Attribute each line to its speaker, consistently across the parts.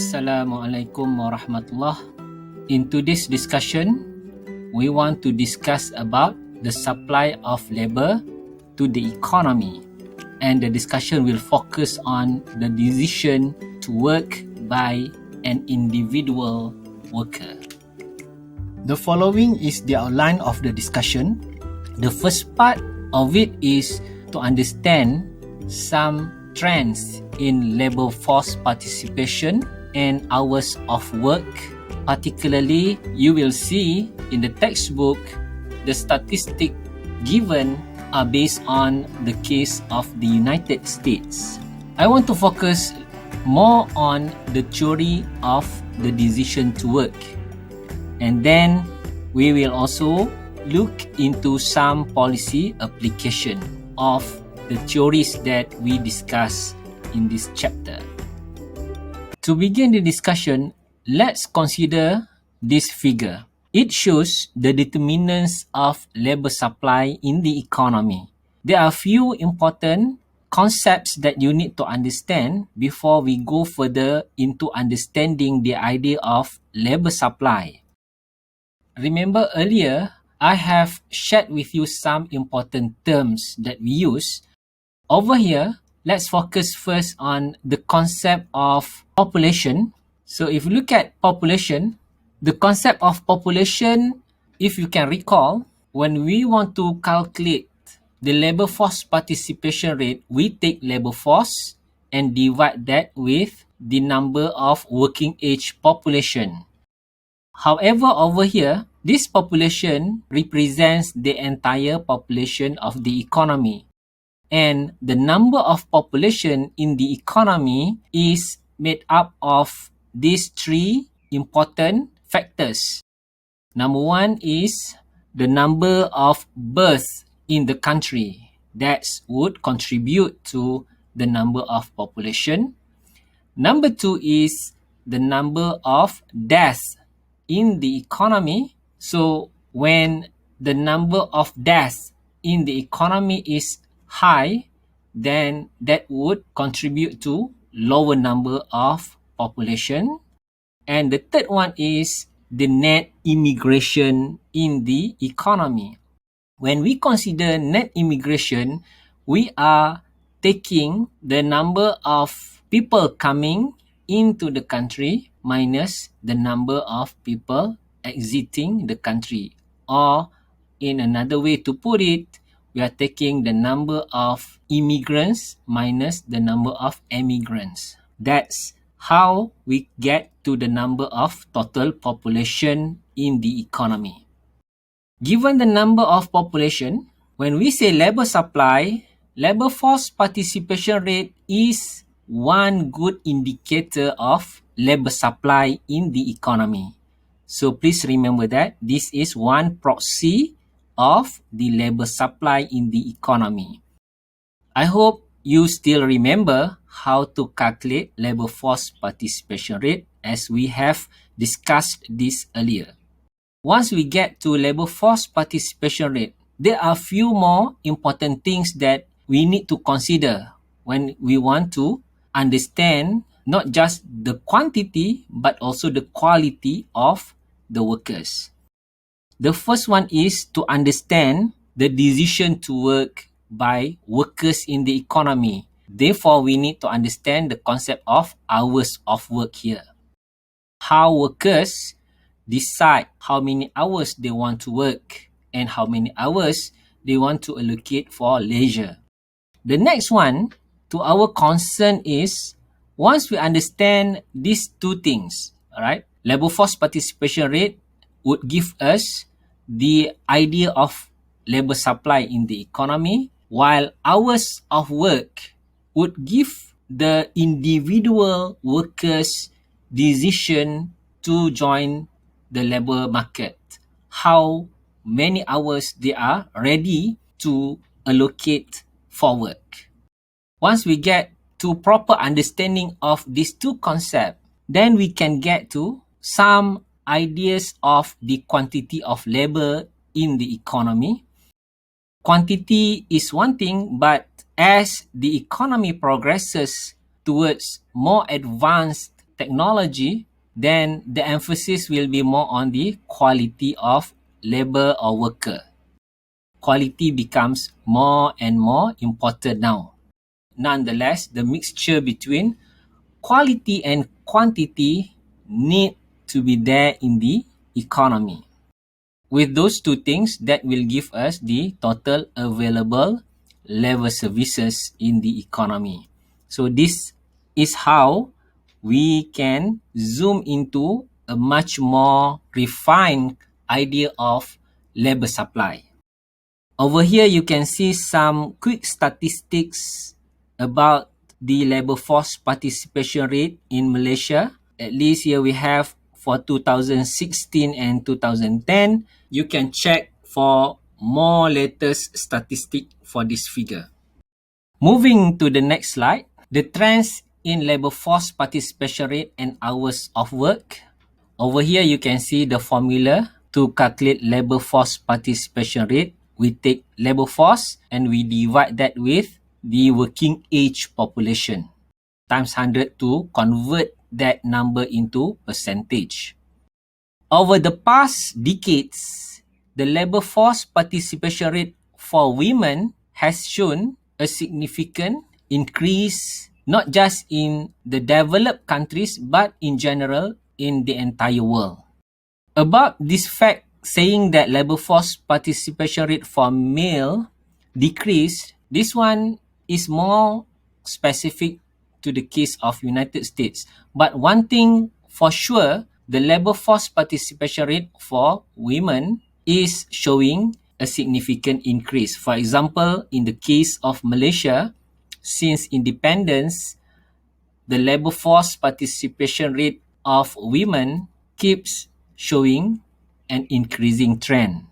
Speaker 1: Assalamualaikum warahmatullah. In today's discussion, we want to discuss about the supply of labor to the economy, and the discussion will focus on the decision to work by an individual worker. The following is the outline of the discussion. The first part of it is to understand some trends in labor force participation and hours of work. Particularly, you will see in the textbook the statistics given are based on the case of the United States. I want to focus more on the theory of the decision to work, and then we will also look into some policy application of the theories that we discuss in this chapter. To begin the discussion, let's consider this figure. It shows the determinants of labor supply in the economy. There are few important concepts that you need to understand before we go further into understanding the idea of labor supply. Remember earlier, I have shared with you some important terms that we use. Over here, let's focus first on the concept of population. So if you look at population, the concept of population, if you can recall, when we want to calculate the labor force participation rate, we take labor force and divide that with the number of working age population. However, over here, this population represents the entire population of the economy. And the number of population in the economy is made up of these three important factors. Number one is the number of births in the country. That would contribute to the number of population. Number two is the number of deaths in the economy. So when the number of deaths in the economy is high, then that would contribute to lower number of population. And the third one is the net immigration in the economy. When we consider net immigration, we are taking the number of people coming into the country minus the number of people exiting the country. Or in another way to put it, we are taking the number of immigrants minus the number of emigrants. That's how we get to the number of total population in the economy. Given the number of population, when we say labor supply, labor force participation rate is one good indicator of labor supply in the economy. So please remember that this is one proxy of the labor supply in the economy. I hope you still remember how to calculate labor force participation rate as we have discussed this earlier. Once we get to labor force participation rate, there are few more important things that we need to consider when we want to understand not just the quantity but also the quality of the workers. The first one is to understand the decision to work by workers in the economy. Therefore, we need to understand the concept of hours of work here. How workers decide how many hours they want to work and how many hours they want to allocate for leisure. The next one to our concern is once we understand these two things, all right, labor force participation rate would give us the idea of labor supply in the economy, while hours of work would give the individual workers decision to join the labor market, how many hours they are ready to allocate for work. Once we get to proper understanding of these two concepts, then we can get to some ideas of the quantity of labor in the economy. Quantity is one thing, but as the economy progresses towards more advanced technology, then the emphasis will be more on the quality of labor or worker. Quality becomes more and more important now. Nonetheless, the mixture between quality and quantity need to be there in the economy. With those two things, that will give us the total available labor services in the economy. So this is how we can zoom into a much more refined idea of labor supply. Over here, you can see some quick statistics about the labor force participation rate in Malaysia. At least here we have for 2016 and 2010. You can check for more latest statistic for this figure. Moving to the next slide, the trends in labor force participation rate and hours of work. Over here, you can see the formula to calculate labor force participation rate. We take labor force and we divide that with the working age population times 100 to convert that number into percentage. Over the past decades, the labor force participation rate for women has shown a significant increase, not just in the developed countries, but in general in the entire world. About this fact saying that labor force participation rate for male decreased, this one is more specific to the case of United States. But one thing for sure, the labor force participation rate for women is showing a significant increase. For example, in the case of Malaysia, since independence, the labor force participation rate of women keeps showing an increasing trend.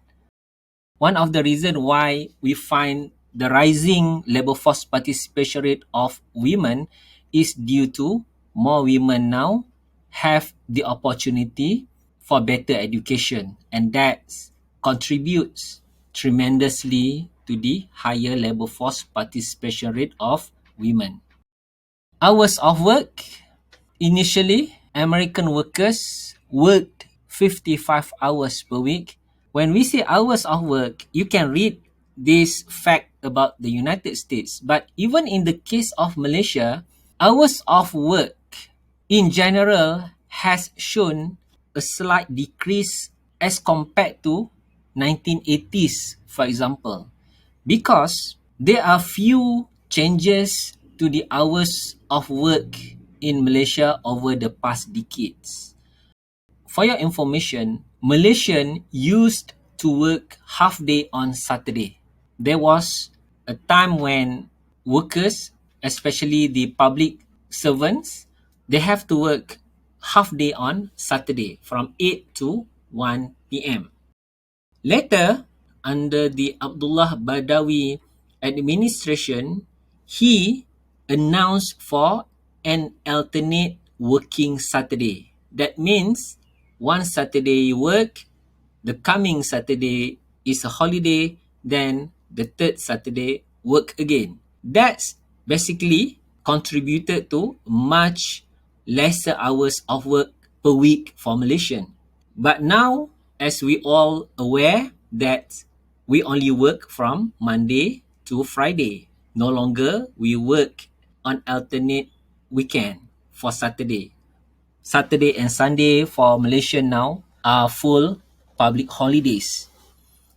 Speaker 1: One of the reasons why we find the rising labor force participation rate of women is due to more women now have the opportunity for better education, and that contributes tremendously to the higher labor force participation rate of women. Hours of work. Initially, American workers worked 55 hours per week. When we say hours of work, you can read this fact about the United States. But even in the case of Malaysia, hours of work in general has shown a slight decrease as compared to 1980s, for example, because there are few changes to the hours of work in Malaysia over the past decades. For your information, Malaysian used to work half day on Saturday. There was a time when workers, especially the public servants, they have to work half day on Saturday from 8 to 1 p.m. Later, under the Abdullah Badawi administration, he announced for an alternate working Saturday. That means one Saturday you work, the coming Saturday is a holiday, then the third Saturday work again. That's basically contributed to much lesser hours of work per week for Malaysian. But now, as we all aware that we only work from Monday to Friday. No longer we work on alternate weekend for Saturday. Saturday and Sunday for Malaysia now are full public holidays.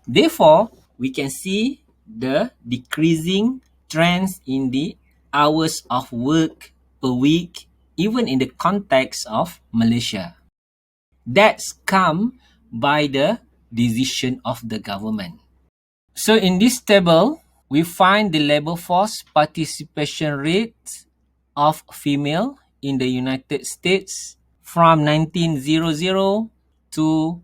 Speaker 1: Therefore, we can see the decreasing trends in the hours of work per week, even in the context of Malaysia. That's come by the decision of the government. So in this table, we find the labor force participation rate of female in the United States from 1900 to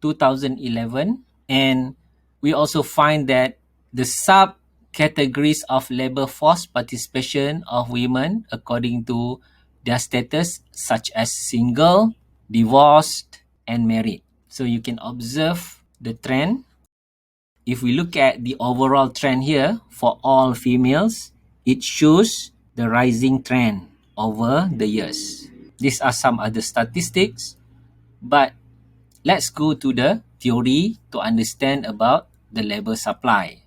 Speaker 1: 2011, and we also find that the subcategories of labor force participation of women according to their status, such as single, divorced, and married. So you can observe the trend. If we look at the overall trend here for all females, it shows the rising trend over the years. These are some other statistics, but let's go to the theory to understand about the labor supply.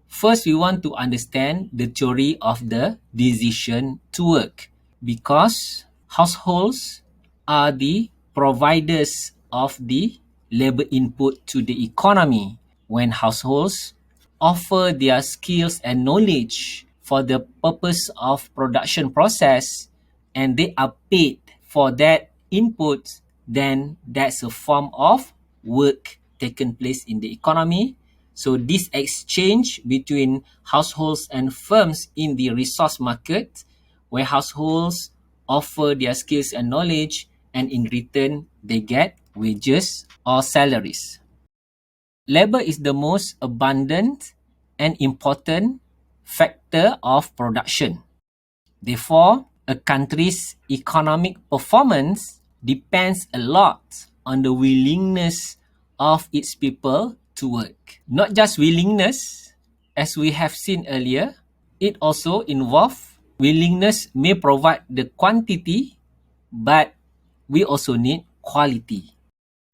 Speaker 1: First, we want to understand the theory of the decision to work, because households are the providers of the labor input to the economy. When households offer their skills and knowledge for the purpose of production process and they are paid for that input, then that's a form of work taken place in the economy. So this exchange between households and firms in the resource market, where households offer their skills and knowledge, and in return they get wages or salaries. Labor is the most abundant and important factor of production. Therefore, a country's economic performance depends a lot on the willingness of its people to work. Not just willingness, as we have seen earlier, it also involves willingness may provide the quantity, but we also need quality.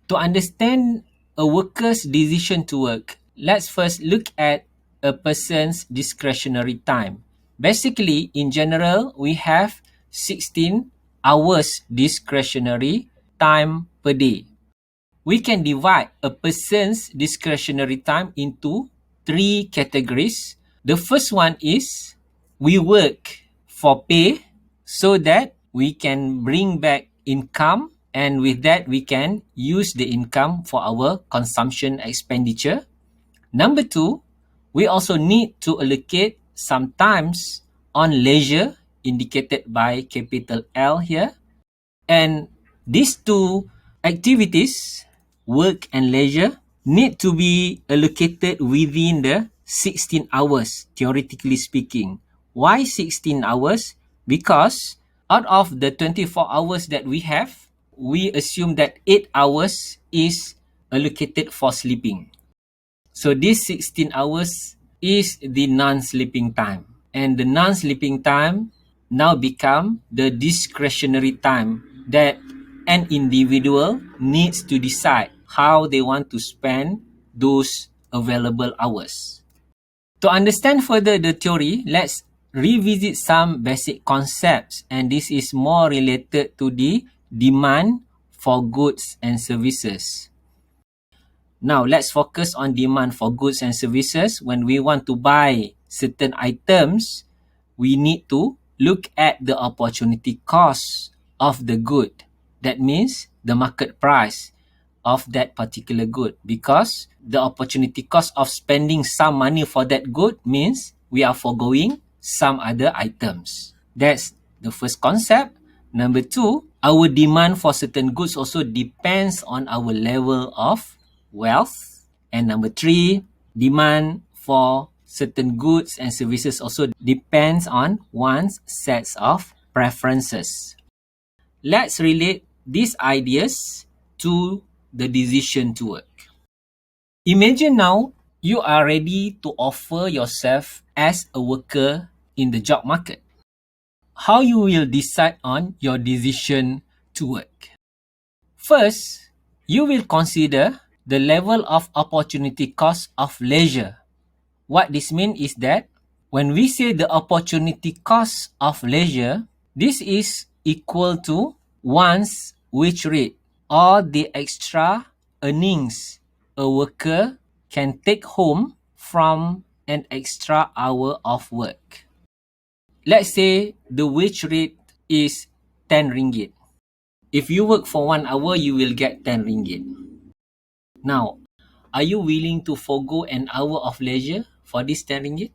Speaker 1: To understand a worker's decision to work, let's first look at a person's discretionary time. Basically, in general, we have 16 hours discretionary time per day. We can divide a person's discretionary time into 3 categories. The first one is we work for pay so that we can bring back income, and with that we can use the income for our consumption expenditure. Number 2, we also need to allocate some times on leisure, indicated by capital L here. And these two activities, work and leisure, need to be allocated within the 16 hours, theoretically speaking. Why 16 hours? Because out of the 24 hours that we have, we assume that 8 hours is allocated for sleeping. So this 16 hours is the non-sleeping time. And the non-sleeping time now become the discretionary time that an individual needs to decide how they want to spend those available hours. To understand further the theory, let's revisit some basic concepts, and this is more related to the demand for goods and services. Now, let's focus on demand for goods and services. When we want to buy certain items, we need to look at the opportunity cost of the good. That means the market price of that particular good, because the opportunity cost of spending some money for that good means we are foregoing some other items. That's the first concept. Number 2, our demand for certain goods also depends on our level of wealth. And number 3, demand for certain goods and services also depends on one's sets of preferences. Let's relate these ideas to the decision to work. Imagine now you are ready to offer yourself as a worker in the job market. How you will decide on your decision to work? First, you will consider the level of opportunity cost of leisure. What this means is that when we say the opportunity cost of leisure, this is equal to one's wage rate, or the extra earnings a worker can take home from an extra hour of work. Let's say the wage rate is 10 ringgit. If you work for 1 hour, you will get 10 ringgit. Now, are you willing to forego an hour of leisure for this 10 ringgit?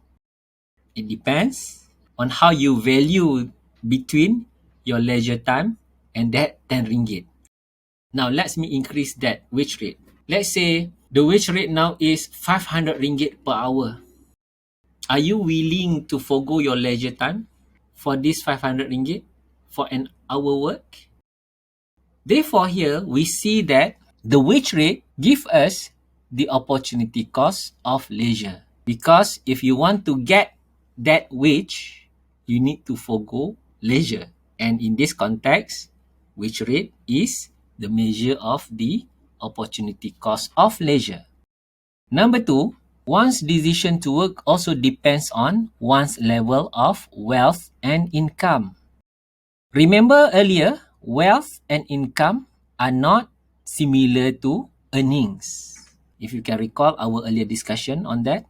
Speaker 1: It depends on how you value between your leisure time and that 10 ringgit. Now, let me increase that wage rate. Let's say the wage rate now is 500 ringgit per hour. Are you willing to forego your leisure time for this 500 ringgit for an hour work? Therefore, here we see that the wage rate gives us the opportunity cost of leisure. Because if you want to get that wage, you need to forego leisure. And in this context, wage rate is the measure of the opportunity cost of leisure. Number 2, one's decision to work also depends on one's level of wealth and income. Remember earlier, wealth and income are not similar to earnings. If you can recall our earlier discussion on that.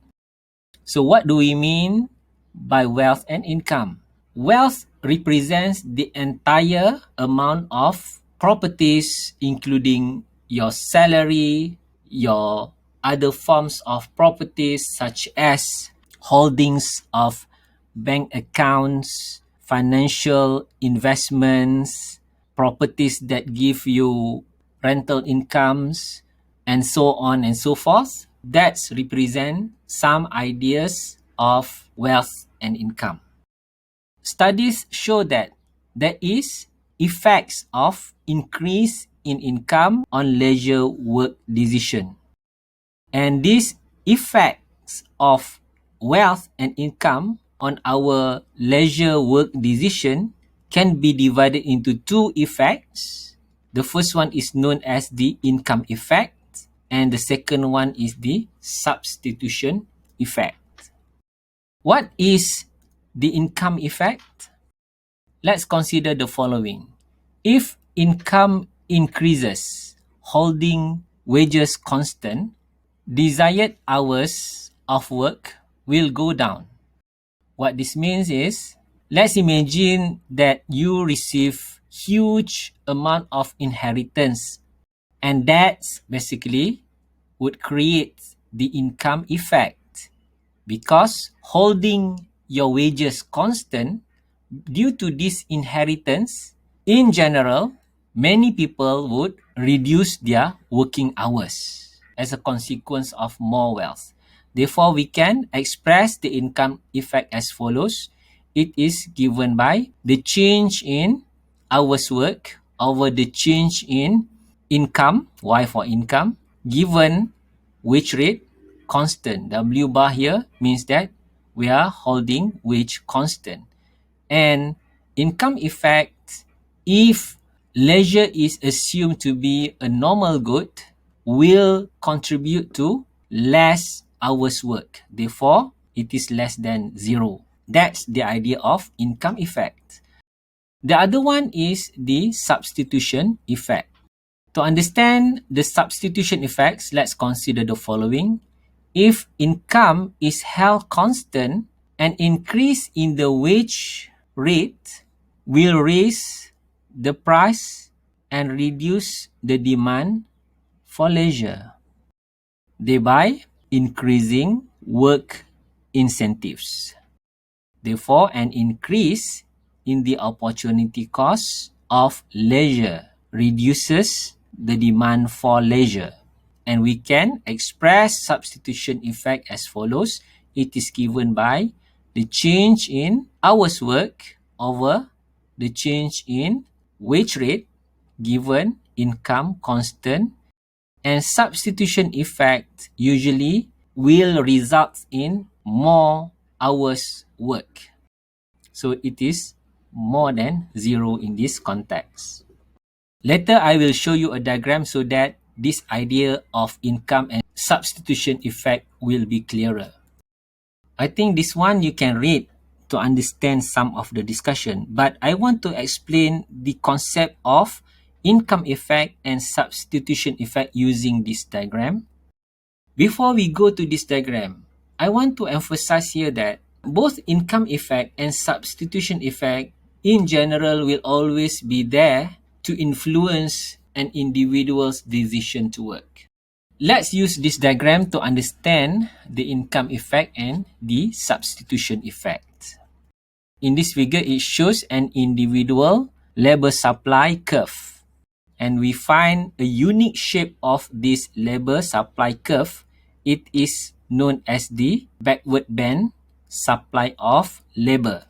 Speaker 1: So what do we mean by wealth and income? Wealth represents the entire amount of properties, including your salary, your other forms of properties such as holdings of bank accounts, financial investments, properties that give you rental incomes, and so on and so forth. That represent some ideas of wealth and income. Studies show that there is effects of increase in income on leisure work decision. And these effects of wealth and income on our leisure work decision can be divided into two effects. The first one is known as the income effect, and the second one is the substitution effect. What is the income effect? Let's consider the following. If income increases, holding wages constant, desired hours of work will go down. What this means is, let's imagine that you receive huge amount of inheritance, and that's basically would create the income effect, because holding your wages constant due to this inheritance, in general, many people would reduce their working hours as a consequence of more wealth. Therefore, we can express the income effect as follows. It is given by the change in hours work over the change in income, Y for income, given wage rate constant. W bar here means that we are holding wage constant. And income effect, if leisure is assumed to be a normal good, will contribute to less hours work. Therefore, it is less than zero. That's the idea of income effect. The other one is the substitution effect. To understand the substitution effects, let's consider the following. If income is held constant, an increase in the wage rate will raise the price and reduce the demand for leisure, thereby increasing work incentives. Therefore, an increase in the opportunity cost of leisure reduces the demand for leisure. And we can express substitution effect as follows. It is given by the change in hours work over the change in wage rate given income constant, and substitution effect usually will result in more hours work. So it is more than zero in this context. Later, I will show you a diagram so that this idea of income and substitution effect will be clearer. I think this one you can read to understand some of the discussion, but I want to explain the concept of income effect and substitution effect using this diagram. Before we go to this diagram, I want to emphasize here that both income effect and substitution effect in general will always be there to influence an individual's decision to work. Let's use this diagram to understand the income effect and the substitution effect. In this figure, it shows an individual labor supply curve. And we find a unique shape of this labor supply curve. It is known as the backward band supply of labor.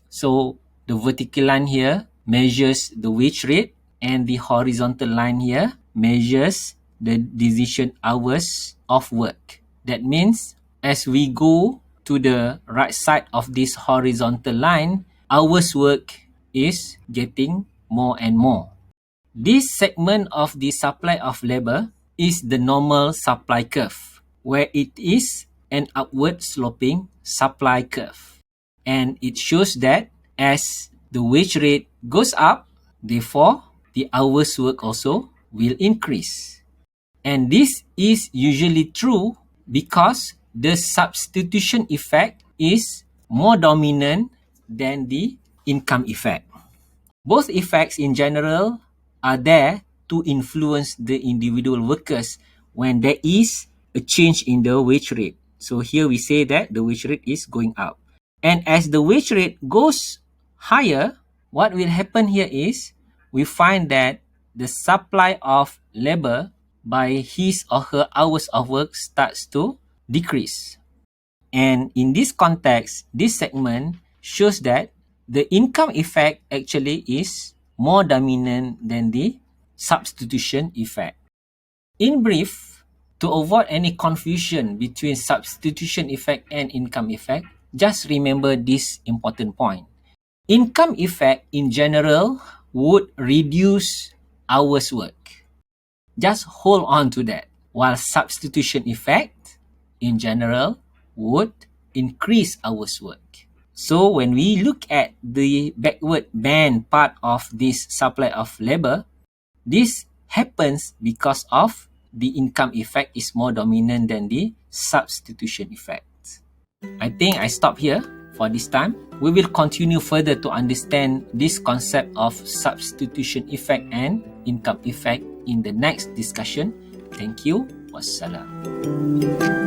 Speaker 1: So the vertical line here measures the wage rate, and the horizontal line here measures the decision hours of work. That means as we go to the right side of this horizontal line, hours work is getting more and more. This segment of the supply of labor is the normal supply curve, where it is an upward sloping supply curve. And it shows that as the wage rate goes up, therefore the hours work also will increase. And this is usually true because the substitution effect is more dominant than the income effect. Both effects in general are there to influence the individual workers when there is a change in the wage rate. So here we say that the wage rate is going up. And as the wage rate goes higher, what will happen here is we find that the supply of labor by his or her hours of work starts to decrease. And in this context, this segment shows that the income effect actually is more dominant than the substitution effect. In brief, to avoid any confusion between substitution effect and income effect, just remember this important point. Income effect in general would reduce hours work. Just hold on to that. While substitution effect in general would increase hours work. So when we look at the backward band part of this supply of labor, this happens because of the income effect is more dominant than the substitution effect. I think I stop here for this time. We will continue further to understand this concept of substitution effect and income effect in the next discussion. Thank you. Wassalam.